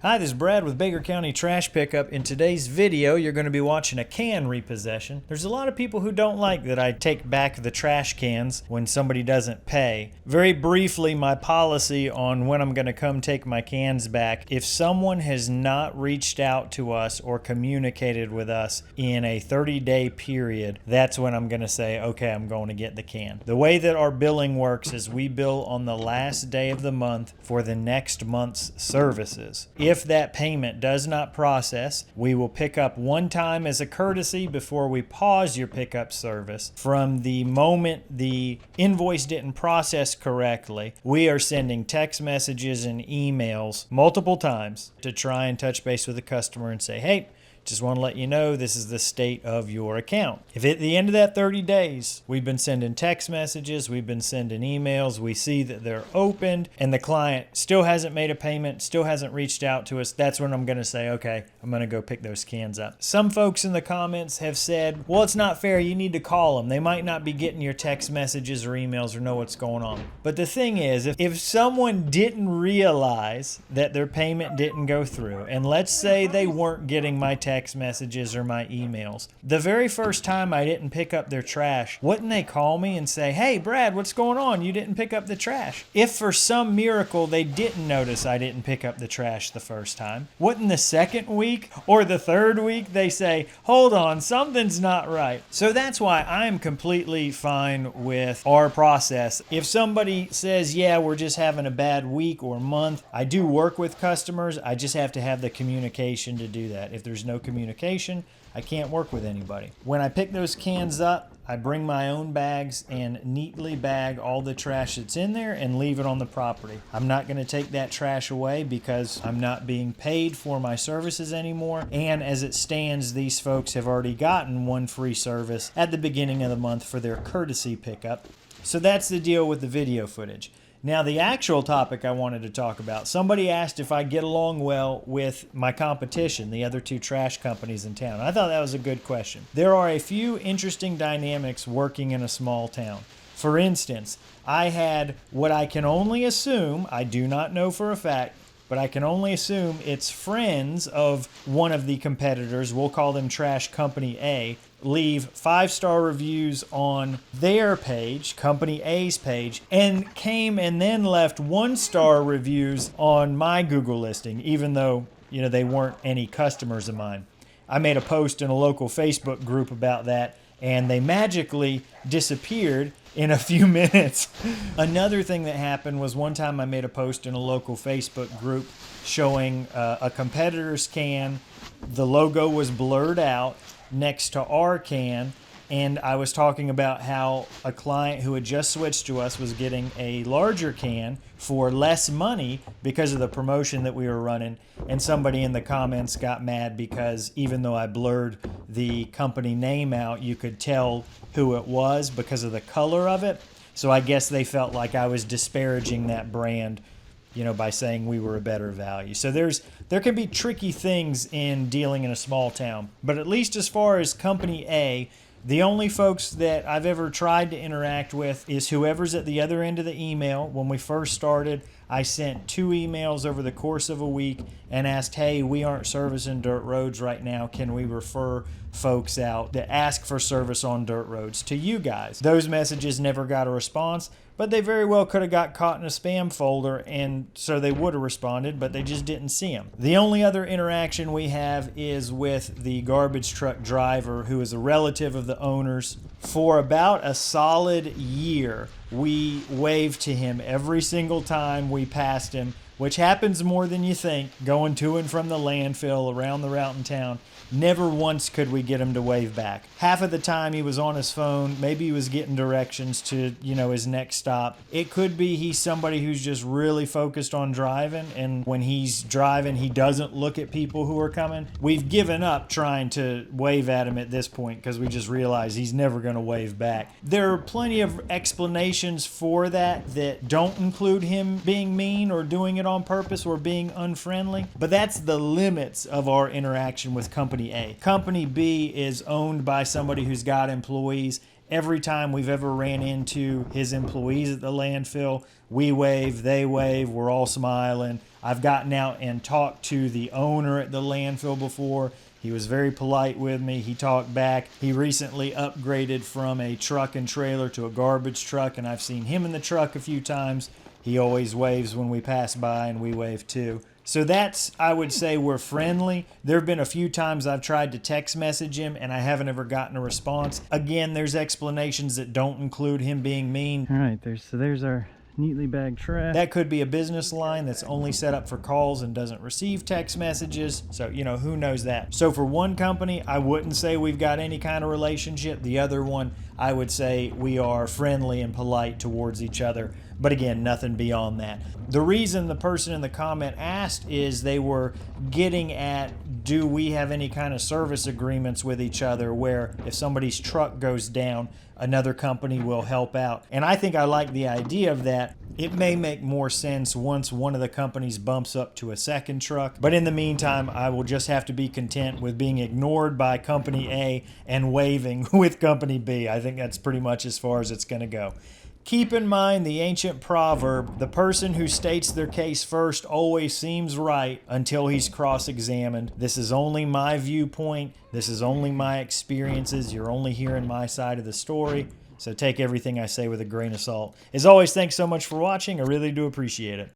Hi, this is Brad with Baker County Trash Pickup. In today's video, you're going to be watching a can repossession. There's a lot of people who don't like that I take back the trash cans when somebody doesn't pay. Very briefly, my policy on when I'm going to come take my cans back: if someone has not reached out to us or communicated with us in a 30-day period, that's when I'm going to say, okay, I'm going to get the can. The way that our billing works is we bill on the last day of the month for the next month's services. If that payment does not process, we will pick up one time as a courtesy before we pause your pickup service. From the moment the invoice didn't process correctly, we are sending text messages and emails multiple times to try and touch base with the customer and say, hey, just want to let you know this is the state of your account. If at the end of that 30 days, we've been sending text messages, we've been sending emails, we see that they're opened, and the client still hasn't made a payment, still hasn't reached out to us, that's when I'm going to say, okay, I'm going to go pick those cans up. Some folks in the comments have said, well, it's not fair, you need to call them. They might not be getting your text messages or emails or know what's going on. But the thing is, if someone didn't realize that their payment didn't go through, and let's say they weren't getting my text messages or my emails, the very first time I didn't pick up their trash, wouldn't they call me and say, hey Brad, what's going on? You didn't pick up the trash. If for some miracle they didn't notice I didn't pick up the trash the first time, wouldn't the second week or the third week they say, hold on, something's not right? So that's why I'm completely fine with our process. If somebody says, yeah, we're just having a bad week or month, I do work with customers, I just have to have the communication to do that. If there's no communication, I can't work with anybody. When I pick those cans up, I bring my own bags and neatly bag all the trash that's in there and leave it on the property. I'm not going to take that trash away because I'm not being paid for my services anymore. And as it stands, these folks have already gotten one free service at the beginning of the month for their courtesy pickup. So that's the deal with the video footage. Now, the actual topic I wanted to talk about, somebody asked if I get along well with my competition, the other two trash companies in town. I thought that was a good question. There are a few interesting dynamics working in a small town. For instance, I had what I can only assume, I do not know for a fact, but I can only assume it's friends of one of the competitors, we'll call them Trash Company A, leave 5-star reviews on their page, Company A's page, and came and then left 1-star reviews on my Google listing, even though, they weren't any customers of mine. I made a post in a local Facebook group about that, and they magically disappeared in a few minutes. Another thing that happened was one time I made a post in a local Facebook group showing a competitor's can. The logo was blurred out next to our can, and I was talking about how a client who had just switched to us was getting a larger can for less money because of the promotion that we were running, and somebody in the comments got mad because even though I blurred the company name out, you could tell who it was because of the color of it. So I guess they felt like I was disparaging that brand, by saying we were a better value. So there can be tricky things in dealing in a small town. But at least as far as Company A, the only folks that I've ever tried to interact with is whoever's at the other end of the email. When we first started, I sent 2 emails over the course of a week and asked, hey, we aren't servicing dirt roads right now. Can we refer folks out that ask for service on dirt roads to you guys? Those messages never got a response, but they very well could have got caught in a spam folder, and so they would have responded, but they just didn't see them. The only other interaction we have is with the garbage truck driver, who is a relative of the owner's. For about a solid year, we waved to him every single time we passed him, which happens more than you think, going to and from the landfill around the route in town. Never once could we get him to wave back. Half of the time he was on his phone, maybe he was getting directions to, his next stop. It could be he's somebody who's just really focused on driving, and when he's driving, he doesn't look at people who are coming. We've given up trying to wave at him at this point because we just realize he's never going to wave back. There are plenty of explanations for that don't include him being mean or doing it on purpose or being unfriendly, but that's the limits of our interaction with Company A. Company B is owned by somebody who's got employees, Every time we've ever ran into his employees at the landfill, we wave, they wave, we're all smiling. I've gotten out and talked to the owner at the landfill before. He was very polite with me. He talked back. He recently upgraded from a truck and trailer to a garbage truck, and I've seen him in the truck a few times. He always waves when we pass by, and we wave too. So that's, I would say, we're friendly. There have been a few times I've tried to text message him and I haven't ever gotten a response. Again, there's explanations that don't include him being mean. All right, there's our neatly bagged trash. That could be a business line that's only set up for calls and doesn't receive text messages. So, you know, who knows that? So for one company, I wouldn't say we've got any kind of relationship. The other one, I would say we are friendly and polite towards each other. But again, nothing beyond that. The reason the person in the comment asked is they were getting at, do we have any kind of service agreements with each other where if somebody's truck goes down, another company will help out? And I think I like the idea of that. It may make more sense once one of the companies bumps up to a second truck. But in the meantime, I will just have to be content with being ignored by company A and waving with company B. I think that's pretty much as far as it's going to go. Keep in mind the ancient proverb, the person who states their case first always seems right until he's cross-examined. This is only my viewpoint. This is only my experiences. You're only hearing my side of the story. So take everything I say with a grain of salt. As always, thanks so much for watching. I really do appreciate it.